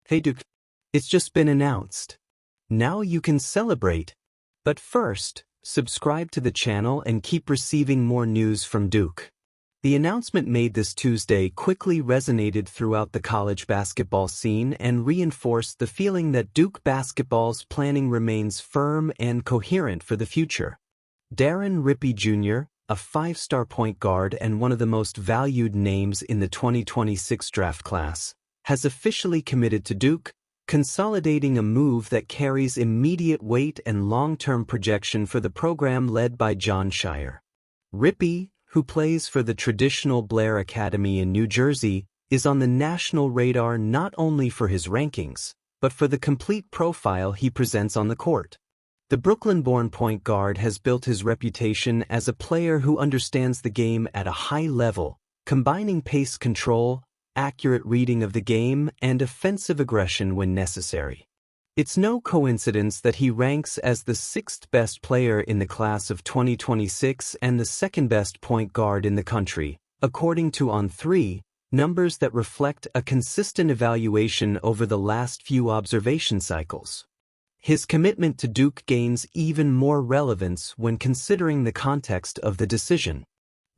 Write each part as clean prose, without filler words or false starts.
Hey Duke, it's just been announced. Now you can celebrate. But first, subscribe to the channel and keep receiving more news from Duke. The announcement made this Tuesday quickly resonated throughout the college basketball scene and reinforced the feeling that Duke basketball's planning remains firm and coherent for the future. Darren Rippey Jr., a five-star point guard and one of the most valued names in the 2026 draft class, has officially committed to Duke, consolidating a move that carries immediate weight and long-term projection for the program led by Jon Scheyer. Rippey, who plays for the traditional Blair Academy in New Jersey, is on the national radar not only for his rankings, but for the complete profile he presents on the court. The Brooklyn-born point guard has built his reputation as a player who understands the game at a high level, combining pace control, accurate reading of the game, and offensive aggression when necessary. It's no coincidence that he ranks as the sixth best player in the class of 2026 and the second best point guard in the country, according to On3, numbers that reflect a consistent evaluation over the last few observation cycles. His commitment to Duke gains even more relevance when considering the context of the decision.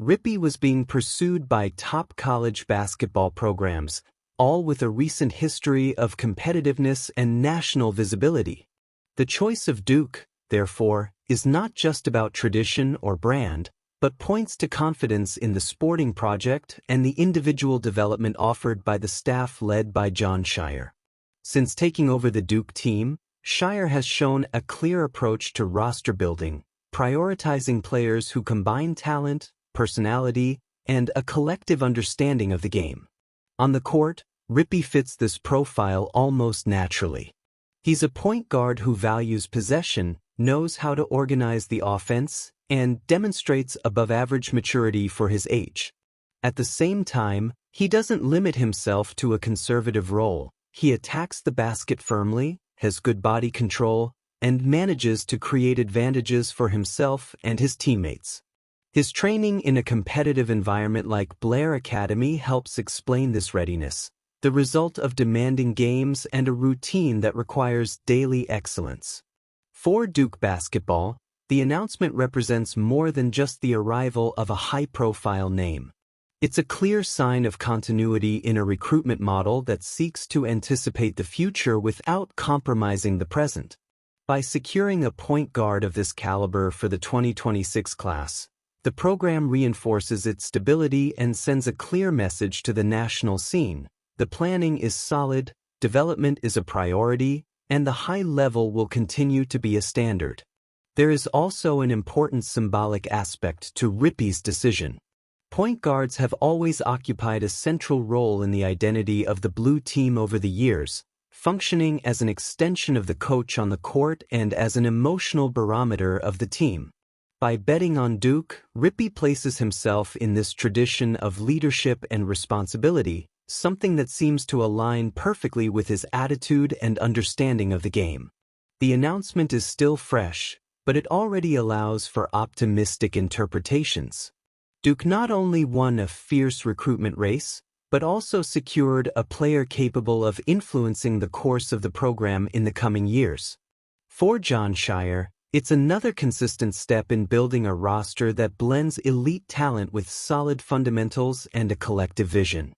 Rippey was being pursued by top college basketball programs, all with a recent history of competitiveness and national visibility. The choice of Duke, therefore, is not just about tradition or brand, but points to confidence in the sporting project and the individual development offered by the staff led by Jon Scheyer. Since taking over the Duke team, Scheyer has shown a clear approach to roster building, prioritizing players who combine talent, personality, and a collective understanding of the game. On the court, Rippey fits this profile almost naturally. He's a point guard who values possession, knows how to organize the offense, and demonstrates above-average maturity for his age. At the same time, he doesn't limit himself to a conservative role. He attacks the basket firmly, has good body control, and manages to create advantages for himself and his teammates. His training in a competitive environment like Blair Academy helps explain this readiness, the result of demanding games and a routine that requires daily excellence. For Duke basketball, the announcement represents more than just the arrival of a high-profile name. It's a clear sign of continuity in a recruitment model that seeks to anticipate the future without compromising the present. By securing a point guard of this caliber for the 2026 class, the program reinforces its stability and sends a clear message to the national scene. The planning is solid, development is a priority, and the high level will continue to be a standard. There is also an important symbolic aspect to Rippey's decision. Point guards have always occupied a central role in the identity of the blue team over the years, functioning as an extension of the coach on the court and as an emotional barometer of the team. By betting on Duke, Rippey places himself in this tradition of leadership and responsibility, something that seems to align perfectly with his attitude and understanding of the game. The announcement is still fresh, but it already allows for optimistic interpretations. Duke not only won a fierce recruitment race, but also secured a player capable of influencing the course of the program in the coming years. For Jon Scheyer, it's another consistent step in building a roster that blends elite talent with solid fundamentals and a collective vision.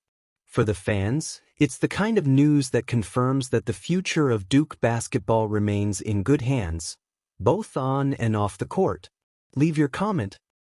For the fans, it's the kind of news that confirms that the future of Duke basketball remains in good hands, both on and off the court. Leave your comment.